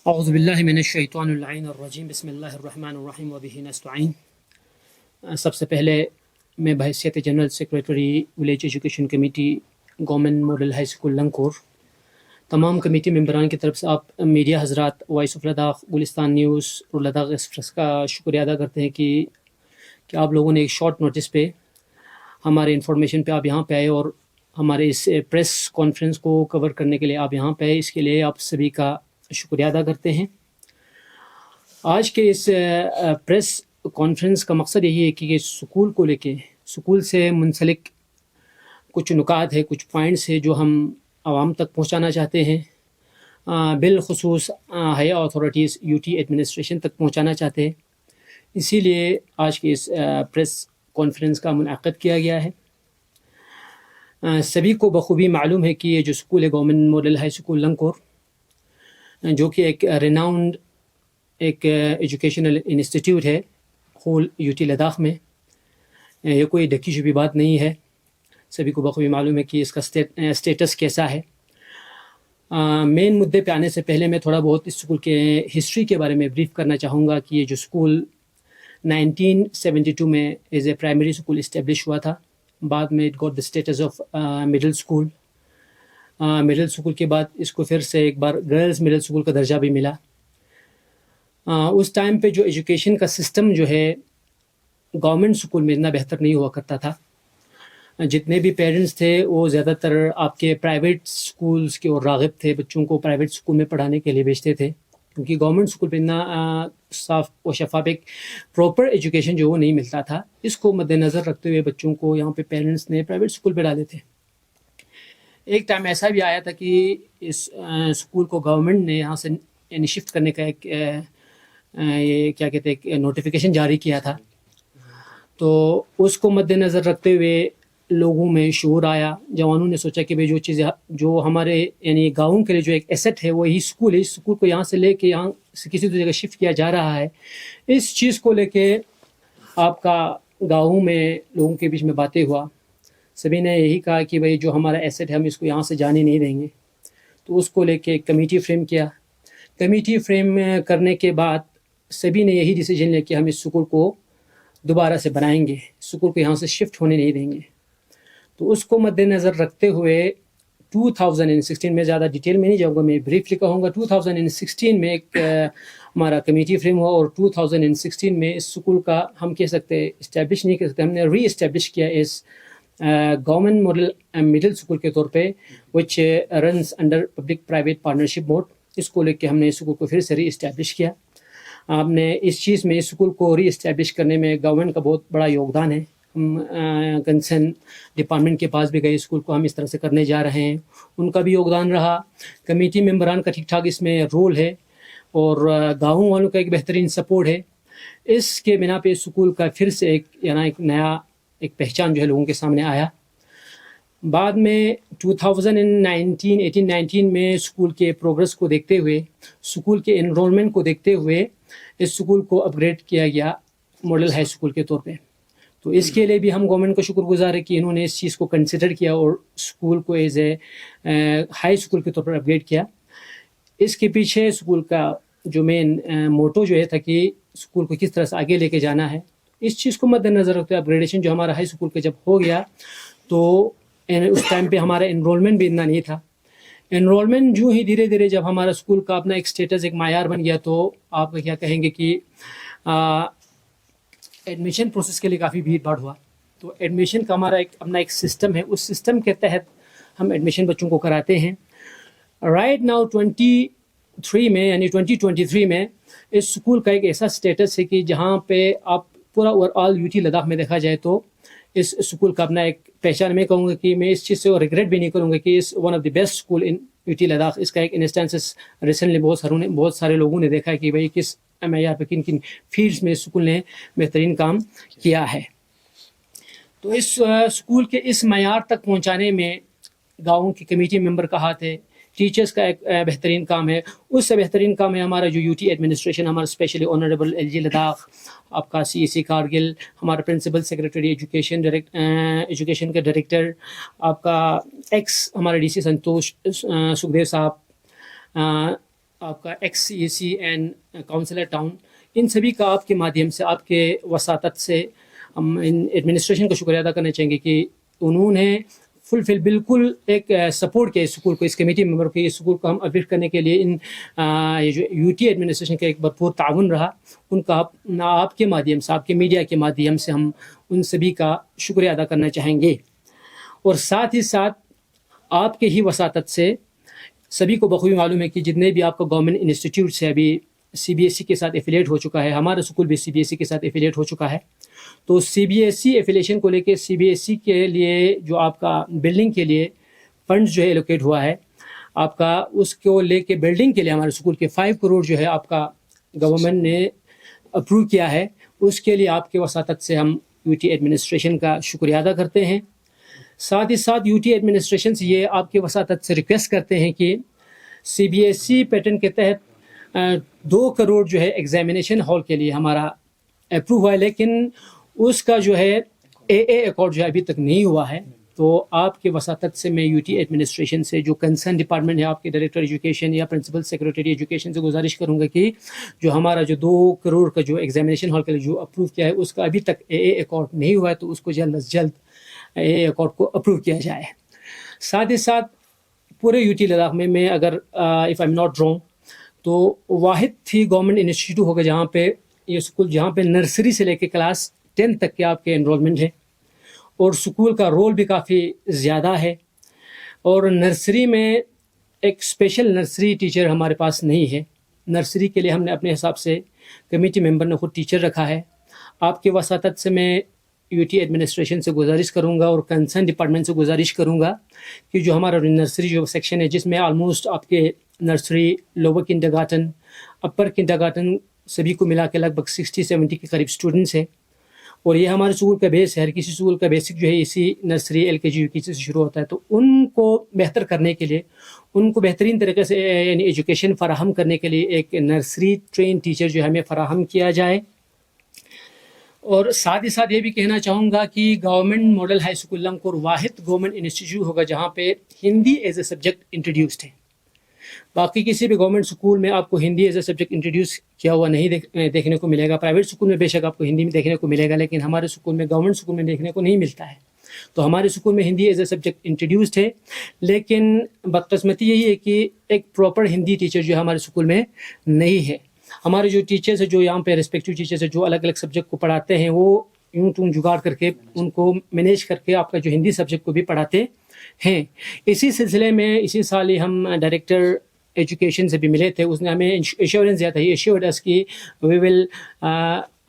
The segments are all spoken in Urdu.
اعوذ باللہ من الشیطان اللعین الرجیم بسم اللہ الرحمن الرحیم وبہ نستعین۔ سب سے پہلے میں بحیثیت general secretary village education committee government model high school لنگکور تمام کمیٹی ممبران کی طرف سے آپ میڈیا حضرات، voice of Ladakh, Gulistan news اور لداخ ایکسپریس کا شکریہ ادا کرتے ہیں کہ آپ لوگوں نے ایک شارٹ نوٹس پہ ہمارے انفارمیشن پہ آپ یہاں پہ آئے اور ہمارے اس پریس کانفرنس کو کور کرنے کے لیے آپ یہاں پہ آئے۔ اس کے لیے آپ سبھی کا شکریہ ادا کرتے ہیں۔ آج کے اس پریس کانفرنس کا مقصد یہی ہے کہ سکول کو لے کے، سکول سے منسلک کچھ نکات ہے، کچھ پوائنٹس ہے جو ہم عوام تک پہنچانا چاہتے ہیں، بالخصوص higher authorities U T administration تک پہنچانا چاہتے ہیں۔ اسی لیے آج کے اس پریس کانفرنس کا منعقد کیا گیا ہے۔ سبھی کو بخوبی معلوم ہے کہ یہ جو سکول ہے گورنمنٹ ماڈل ہائی اسکول لنگکور، جو کہ ایک ریناؤنڈ ایک ایجوکیشنل انسٹیٹیوٹ ہے ہول یو ٹی لداخ میں، یہ کوئی ڈھکی چھپی بات نہیں ہے، سبھی کو بخوبی معلوم ہے کہ اس کا اسٹیٹس کیسا ہے۔ مین مدعے پہ آنے سے پہلے میں تھوڑا بہت اس سکول کے ہسٹری کے بارے میں بریف کرنا چاہوں گا کہ یہ جو سکول 1972 میں as a primary school establish ہوا تھا، بعد میں it got the status of middle school. Middle school کے بعد اس کو پھر سے ایک بار گرلز مڈل اسکول کا درجہ بھی ملا۔ اس ٹائم پہ جو ایجوکیشن کا سسٹم جو ہے گورنمنٹ اسکول میں اتنا بہتر نہیں ہوا کرتا تھا۔ جتنے بھی پیرنٹس تھے وہ زیادہ تر آپ کے پرائیویٹ اسکولس کے اور راغب تھے، بچوں کو پرائیویٹ اسکول میں پڑھانے کے لیے بھیجتے تھے، کیونکہ گورنمنٹ اسکول پہ اتنا صاف و شفاف ایک پراپر ایجوکیشن جو وہ نہیں ملتا تھا۔ اس کو مد نظر رکھتے ہوئے بچوں کو یہاں پہ پیرنٹس نے پرائیویٹ اسکول پہ ڈالے تھے۔ ایک ٹائم ایسا بھی آیا تھا کہ اس اسکول کو گورنمنٹ نے یہاں سے یعنی شفٹ کرنے کا ایک یہ کیا کہتے ہیں ایک نوٹیفیکیشن جاری کیا تھا، تو اس کو مد نظر رکھتے ہوئے لوگوں میں شعور آیا، جوانوں نے سوچا کہ بھئی جو چیزیں جو ہمارے یعنی گاؤں کے لیے جو ایک ایسٹ ہے وہی اسکول ہے، اس اسکول کو یہاں سے لے کے یہاں سے کسی دوسری جگہ شفٹ کیا جا رہا ہے۔ اس چیز کو لے کے آپ کا گاؤں میں لوگوں کے بیچ میں باتیں ہوا، سبھی نے یہی کہا کہ بھئی جو ہمارا ایسٹ ہے ہم اس کو یہاں سے جانے نہیں دیں گے۔ تو اس کو لے کے ایک کمیٹی فریم کیا۔ کمیٹی فریم کرنے کے بعد سبھی نے یہی ڈیسیجن لیا کہ ہم اس سکول کو دوبارہ سے بنائیں گے، سکول کو یہاں سے شفٹ ہونے نہیں دیں گے۔ تو اس کو مد نظر رکھتے ہوئے 2016 میں، زیادہ ڈیٹیل میں نہیں جاؤں گا، میں بریفلی کہوں گا، 2016 میں ایک ہمارا کمیٹی فریم ہوا اور 2016 میں اس سکول کا ہم کہہ سکتے اسٹیبلش نہیں کر سکتے، ہم نے ری اسٹیبلش کیا اس گورنمنٹ ماڈل مڈل اسکول کے طور پہ which runs under public private partnership board. اس کو لے کے ہم نے اس سکول کو پھر سے ری اسٹیبلش کیا۔ آپ نے اس چیز میں اس سکول کو ری اسٹیبلش کرنے میں گورنمنٹ کا بہت بڑا یوگدان ہے۔ ہم کنسرن ڈپارٹمنٹ کے پاس بھی گئے، اسکول کو ہم اس طرح سے کرنے جا رہے ہیں، ان کا بھی یوگدان رہا، کمیٹی ممبران کا ٹھیک ٹھاک اس میں رول ہے اور گاؤں والوں کا ایک بہترین سپورٹ ہے۔ اس کے بنا پہ اسکول کا پھر سے ایک نیا ایک پہچان جو ہے لوگوں کے سامنے آیا۔ بعد میں 2018-19 میں اسکول کے پروگرس کو دیکھتے ہوئے، اسکول کے انرولمنٹ کو دیکھتے ہوئے اس اسکول کو اپ گریڈ کیا گیا ماڈل ہائی اسکول کے طور پہ۔ تو اس کے لیے بھی ہم گورنمنٹ کا شکر گزار ہے کہ انہوں نے اس چیز کو کنسیڈر کیا اور اسکول کو ایز اے ہائی اسکول کے طور پر اپ گریڈ کیا۔ اس کے پیچھے اسکول کا جو مین موٹو جو ہے تھا کہ اسکول کو کس طرح سے آگے لے کے جانا ہے، اس چیز کو مد نظر رکھتے ہوئے اپ گریڈیشن جو ہمارا ہائی اسکول کا جب ہو گیا تو اس ٹائم پہ ہمارا انرولمنٹ بھی اتنا نہیں تھا۔ انرولمنٹ جو ہی دھیرے دھیرے جب ہمارا اسکول کا اپنا ایک اسٹیٹس ایک معیار بن گیا تو آپ کا کیا کہیں گے کہ ایڈمیشن پروسیس کے لیے کافی بھیڑ بھاڑ ہوا۔ تو ایڈمیشن کا ہمارا اپنا ایک سسٹم ہے، اس سسٹم کے تحت ہم ایڈمیشن بچوں کو کراتے ہیں۔ رائٹ ناؤ 23 میں یعنی 2023 میں اس سکول کا ایک ایسا اسٹیٹس ہے کہ جہاں پہ آپ پورا over all you T Ladakh میں دیکھا جائے تو اس سکول کا اپنا ایک پہچان، میں کہوں گا کہ میں اس چیز سے ریگریٹ بھی نہیں کروں گا کہ اس one of the best school in U T Ladakh. اس کا ایک انسٹانسز ریسنٹلی بہت سارے لوگوں نے دیکھا ہے کہ بھئی کس معیار پہ کن کن فیلڈس میں اسکول نے بہترین کام کیا ہے۔ تو اس اسکول کے اس معیار تک پہنچانے میں گاؤں کی کمیٹی ممبر کا ہاتھ ہے، ٹیچرس کا ایک بہترین کام ہے، اس سے بہترین کام ہے ہمارا جو یو ٹی ایڈمنسٹریشن، ہمارا specially honourable L G Ladakh, آپ کا سی ای سی کارگل، ہمارا پرنسپل سیکرٹری ایجوکیشن کے ڈائریکٹر، آپ کا ایکس ہمارا ڈی سی سنتوش سکھدیو صاحب، آپ کا ex C C and councillor town, ان سبھی کا آپ کے مادھیم سے، آپ کے وساطت سے ہم ان ایڈمنسٹریشن کا شکریہ ادا کرنا چاہیں گے کہ انہوں نے فل بالکل ایک سپورٹ کیا اسکول کو، اس کمیٹی ممبر کو، اس اسکول کو ہم اپڈیٹ کرنے کے لیے یہ جو یو ٹی ایڈمنسٹریشن کا ایک بھرپور تعاون رہا، ان کا آپ کے مادھیم سے، آپ کے میڈیا کے مادھیم سے ہم ان سبھی کا شکریہ ادا کرنا چاہیں گے. اور ساتھ ہی ساتھ آپ کے ہی وساطت سے سبھی کو بخوبی معلوم ہے کہ جتنے بھی آپ کا گورنمنٹ انسٹیٹیوٹس ہے ابھی سی بی ایس ای کے ساتھ ایفیلیٹ ہو چکا ہے، ہمارا اسکول بھی سی بی ایس ای کے ساتھ ایفیلیٹ ہو چکا ہے. تو C B S E affiliation کو لے کے سی بی ایس ای کے لیے جو آپ کا بلڈنگ کے لیے فنڈز جو ہے ایلوکیٹ ہوا ہے آپ کا، اس کو لے کے بلڈنگ کے لیے ہمارے اسکول کے 5 کروڑ جو ہے آپ کا گورنمنٹ نے اپروو کیا ہے، اس کے لیے آپ کے وساطت سے ہم یو ٹی ایڈمنسٹریشن کا شکریہ ادا کرتے ہیں. ساتھ ہی ساتھ یو ٹی ایڈمنسٹریشن سے یہ آپ کے وساطت سے ریکویسٹ کرتے ہیں کہ C B S E pattern کے تحت 2 کروڑ جو ہے ایگزامینیشن ہال کے لیے ہمارا اپروو ہوا ہے، لیکن اس کا جو ہے اے ایکارڈ جو ہے ابھی تک نہیں ہوا ہے. تو آپ کے وساطت سے میں یو ٹی ایڈمنسٹریشن سے جو کنسرن ڈپارٹمنٹ ہے، آپ کے ڈائریکٹر ایجوکیشن یا پرنسپل سیکریٹری ایجوکیشن سے گزارش کروں گا کہ جو ہمارا جو 2 کروڑ کا جو ایگزامینیشن ہال کے لیے جو اپروو کیا ہے، اس کا ابھی تک اے ایکارڈ نہیں ہوا ہے، تو اس کو جلد از جلد اے ایکارڈ کو اپروو کیا جائے. ساتھ ہی ساتھ پورے یو ٹی لداخ میں اگر if I am not wrong تو واحد ہی گورنمنٹ انسٹیٹیوٹ ہوگا جہاں پہ یہ اسکول، جہاں پہ نرسری سے لے کے کلاس 10 تک کے آپ کے انرولمنٹ ہے، اور اسکول کا رول بھی کافی زیادہ ہے. اور نرسری میں ایک اسپیشل نرسری ٹیچر ہمارے پاس نہیں ہے. نرسری کے لیے ہم نے اپنے حساب سے کمیٹی ممبر نے خود ٹیچر رکھا ہے. آپ کے وساطت سے میں یو ٹی ایڈمنسٹریشن سے گزارش کروں گا اور کنسرن ڈپارٹمنٹ سے گزارش کروں گا کہ جو ہمارا نرسری جو سیکشن ہے، جس میں آلموسٹ آپ کے نرسری، لوور کنڈرگارٹن، اپر کنڈرگارٹن سبھی کو ملا کے لگ بھگ 60-70 کے قریب اسٹوڈنٹس ہیں، اور یہ ہمارے اسکول کا بیس ہے. ہر کسی اسکول کا بیسک جو ہے اسی نرسری ایل کے جی یو کے جی سے شروع ہوتا ہے. تو ان کو بہتر کرنے کے لیے، ان کو بہترین طریقے سے یعنی ایجوکیشن فراہم کرنے کے لیے ایک نرسری ٹرین ٹیچر جو ہے ہمیں فراہم کیا جائے. اور ساتھ ہی ساتھ یہ بھی کہنا چاہوں گا کہ گورنمنٹ ماڈل ہائی اسکول لمکور واحد گورنمنٹ انسٹیٹیوٹ ہوگا جہاں پہ Hindi as a subject introduced ہے. باقی کسی بھی گورنمنٹ اسکول میں آپ کو Hindi as a subject introduce کیا ہوا نہیں دیکھنے کو ملے گا. پرائیویٹ اسکول میں بے شک آپ کو ہندی میں دیکھنے کو ملے گا، لیکن ہمارے اسکول میں، گورنمنٹ اسکول میں دیکھنے کو نہیں ملتا ہے. تو ہمارے اسکول میں Hindi as a subject introduced ہے، لیکن بدقسمتی یہی ہے کہ ایک پراپر ہندی ٹیچر جو ہے ہمارے اسکول میں نہیں ہے. ہمارے جو ٹیچرز ہیں، جو یہاں پہ ریسپیکٹیو ٹیچرز ہیں، جو الگ الگ سبجیکٹ کو پڑھاتے ہیں، وہ یوں توں جگاڑ کر کے ان کو مینیج کر کے آپ کا جو ہندی سبجیکٹ کو بھی پڑھاتے ہیں. اسی سلسلے میں اسی سال ہی ہم ڈائریکٹر ایجوکیشن سے بھی ملے تھے. اس نے ہمیں ایشورنس دیا تھا، یہ ایشورڈ اس کی we will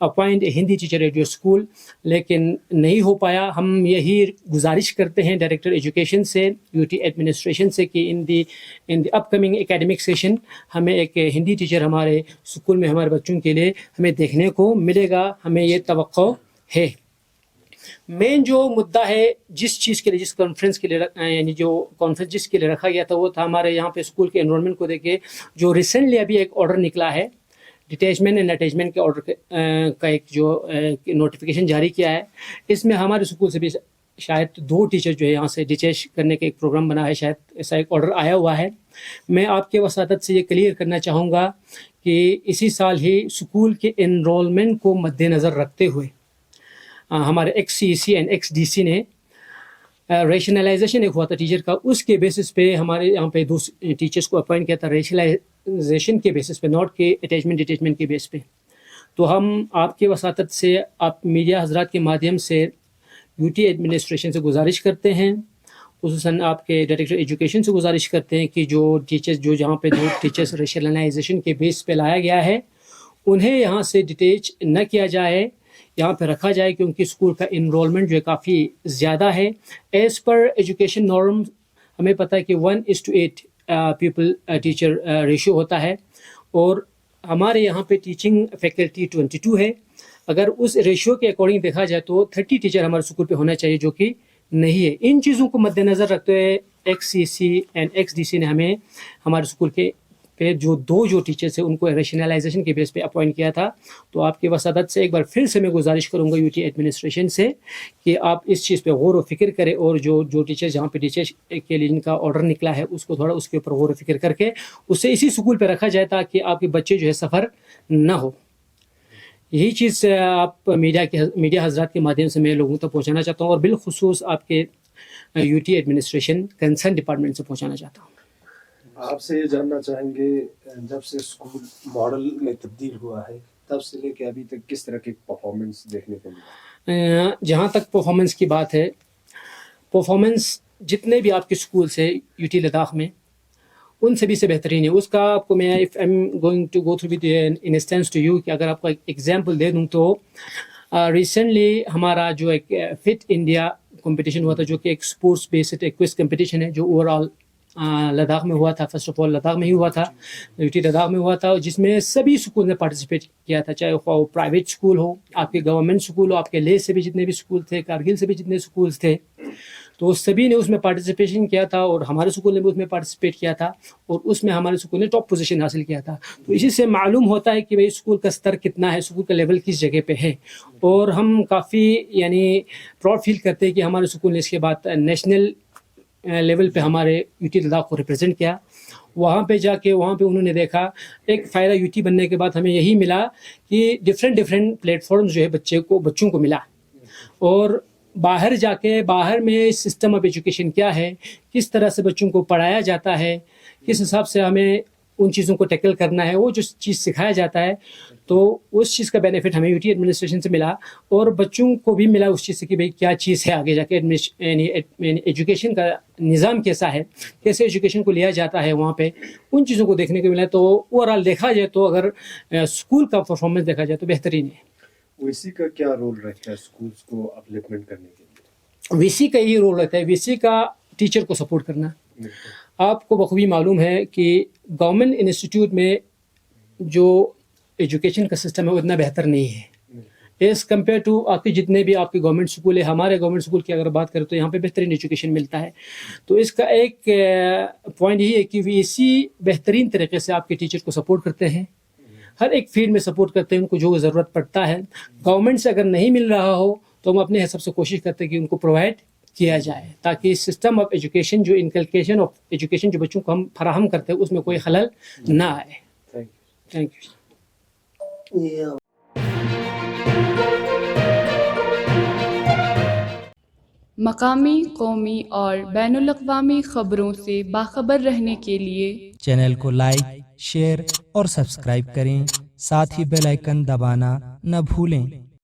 appoint a Hindi teacher at your school, لیکن نہیں ہو پایا. ہم یہی گزارش کرتے ہیں ڈائریکٹر ایجوکیشن سے، یو ٹی ایڈمنسٹریشن سے، کہ in the upcoming academic session ہمیں ایک ہندی ٹیچر ہمارے اسکول میں ہمارے بچوں کے لیے ہمیں دیکھنے کو ملے گا. ہمیں یہ توقع ہے. مین جو مدعا ہے، جس چیز کے لیے، جس کانفرنس کے لیے، یعنی جو کانفرنس جس کے لیے رکھا گیا تھا، وہ تھا ہمارے یہاں پہ اسکول کے انرولمنٹ کو دیکھ کے جو ریسنٹلی ابھی ایک آرڈر نکلا ہے، ڈیٹیچمنٹ اینڈ اٹیچمنٹ کے آرڈر کا ایک جو نوٹیفیکیشن جاری کیا ہے. اس میں ہمارے اسکول سے بھی شاید 2 ٹیچر جو ہے یہاں سے ڈیٹیچ کرنے کا ایک پروگرام بنا ہے، شاید ایسا ایک آرڈر آیا ہوا ہے. میں آپ کے وساطت سے یہ کلیئر کرنا چاہوں گا کہ اسی سال ہی اسکول کے انرولمنٹ کو مد نظر رکھتے ہوئے ہمارے ex C C and ex D C نے ریشنلائزیشن ایک ہوا تھا ٹیچر کا، اس کے بیسس پہ ہمارے یہاں پہ 2 ٹیچرس کو اپوائنٹ کیا تھا، ریشنلائزیشن کے بیسس پہ، ناٹ کہ اٹیچمنٹ ڈیٹیچمنٹ کے بیس پہ. تو ہم آپ کے وساطت سے، آپ میڈیا حضرات کے مادھیم سے یو ٹی ایڈمنسٹریشن سے گزارش کرتے ہیں، خصوصاً آپ کے ڈائریکٹر ایجوکیشن سے گزارش کرتے ہیں کہ جو ٹیچرس، جو جہاں پہ 2 ٹیچرس ریشنلائزیشن کے بیس پہ لایا گیا ہے، انہیں یہاں سے ڈیٹیچ نہ کیا جائے، یہاں پہ رکھا جائے، کیونکہ اسکول کا انرولمنٹ جو ہے کافی زیادہ ہے. ایز پر ایجوکیشن نارم ہمیں پتہ ہے کہ 1:8 پیپل ٹیچر ریشو ہوتا ہے، اور ہمارے یہاں پہ ٹیچنگ فیکلٹی 22 ہے. اگر اس ریشو کے اکارڈنگ دیکھا جائے تو 30 ٹیچر ہمارے اسکول پہ ہونا چاہیے، جو کہ نہیں ہے. ان چیزوں کو مد نظر رکھتے ہوئے ex C C and ex D C نے ہمیں ہمارے اسکول کے پہ جو 2 ٹیچرس ہیں ان کو ریشنلائزیشن کے بیس پہ اپوائنٹ کیا تھا. تو آپ کی وسادت سے ایک بار پھر سے میں گزارش کروں گا UT ایڈمنسٹریشن سے کہ آپ اس چیز پہ غور و فکر کریں, اور جو ٹیچر جہاں پہ ٹیچر کے لیے جن کا آرڈر نکلا ہے اس کو تھوڑا اس کے اوپر غور و فکر کر کے اسے اسی اسکول پہ رکھا جائے تاکہ آپ کے بچے جو ہے سفر نہ ہو. یہی چیز آپ میڈیا حضرات کے مادھیم سے میں لوگوں تک پہنچانا چاہتا ہوں, اور بالخصوص آپ کے UT ایڈمنسٹریشن کنسرن ڈپارٹمنٹ سے پہنچانا چاہتا ہوں. آپ سے یہ جاننا چاہیں گے جب سے اسکول ماڈل میں تبدیل ہوا ہے تب سے لے کے ابھی تک کس طرح کی پرفارمنس دیکھنے کو ملا؟ جہاں تک پرفارمنس کی بات ہے, پرفارمنس جتنے بھی آپ کے اسکولس ہیں UT لداخ میں ان سبھی سے بہترین ہے. اس کا آپ کو میں if I am going to go through with an instance to you کہ اگر آپ کو ایک ایگزامپل دے دوں تو ریسنٹلی ہمارا جو ایک فٹ انڈیا کمپٹیشن ہوا تھا جو کہ ایک اسپورٹس بیسڈ ایک کوئز کمپٹیشن ہے جو اوور آل لداخ میں ہوا تھا. فرسٹ آف آل لداخ میں ہی ہوا تھا, UT لداخ میں ہوا تھا, جس میں سبھی اسکول نے پارٹیسپیٹ کیا تھا, چاہے وہ پرائیویٹ اسکول ہو, آپ کے گورنمنٹ اسکول ہو, آپ کے لیہ سے بھی جتنے بھی اسکول تھے, کارگل سے بھی جتنے اسکولس تھے, تو سبھی نے اس میں پارٹیسپیشن کیا تھا, اور ہمارے اسکول نے بھی اس میں پارٹیسپیٹ کیا تھا, اور اس میں ہمارے اسکول نے ٹاپ پوزیشن حاصل کیا تھا. تو اسی سے معلوم ہوتا ہے کہ بھائی اسکول کا سطر کتنا ہے, اسکول کا لیول کس جگہ پہ ہے, اور ہم کافی یعنی پراؤڈ فیل کرتے ہیں کہ ہمارے اسکول نے اس کے بعد نیشنل لیول پہ ہمارے UT لداخ کو ریپرزینٹ کیا. وہاں پہ جا کے وہاں پہ انہوں نے دیکھا ایک فائدہ UT بننے کے بعد ہمیں یہی ملا کہ ڈفرینٹ پلیٹ فارمز جو ہے بچوں کو ملا, اور باہر جا کے باہر میں سسٹم آف ایجوکیشن کیا ہے, کس طرح سے بچوں کو پڑھایا جاتا ہے, کس حساب سے ہمیں ان چیزوں کو ٹیکل کرنا ہے, وہ جو چیز سکھایا جاتا ہے, تو اس چیز کا بینیفٹ ہمیں UT ایڈمنسٹریشن سے ملا, اور بچوں کو بھی ملا اس چیز سے کہ بھئی کیا چیز ہے آگے جا کے ایجوکیشن کا نظام کیسا ہے, کیسے ایجوکیشن کو لیا جاتا ہے وہاں پہ, ان چیزوں کو دیکھنے کو ملا. تو اوور آل دیکھا جائے تو اگر اسکول کا پرفارمنس دیکھا جائے تو بہترین ہے. VC کا کیا رول رہتا ہے اسکولس کو اپلیپمنٹ کرنے کے لیے؟ VC کا یہ رول رہتا ہے, VC کا ٹیچر کو سپورٹ کرنا. آپ کو بخوبی معلوم ہے کہ گورنمنٹ انسٹیٹیوٹ میں جو ایجوکیشن کا سسٹم ہے وہ اتنا بہتر نہیں ہے ایز کمپیئر ٹو آپ کے جتنے بھی آپ کے گورنمنٹ اسکول ہے. ہمارے گورنمنٹ اسکول کی اگر بات کریں تو یہاں پہ بہترین ایجوکیشن ملتا ہے. تو اس کا ایک پوائنٹ یہی ہے کہ VC بہترین طریقے سے آپ کے ٹیچر کو سپورٹ کرتے ہیں, ہر ایک فیلڈ میں سپورٹ کرتے ہیں, ان کو جو ضرورت پڑتا ہے. گورنمنٹ سے اگر نہیں مل رہا ہو تو ہم اپنے حساب سے کوشش کرتے ہیں کہ ان کو پرووائڈ کیا جائے, تاکہ سسٹم آف ایجوکیشن جو انکلکیشن آف ایجوکیشن جو بچوں کو ہم فراہم کرتے ہیں اس میں کوئی خلل نہ آئے. Thank you. مقامی، قومی اور بین الاقوامی خبروں سے باخبر رہنے کے لیے چینل کو لائک، شیئر اور سبسکرائب کریں. ساتھ ہی بیل آئیکن دبانا نہ بھولیں.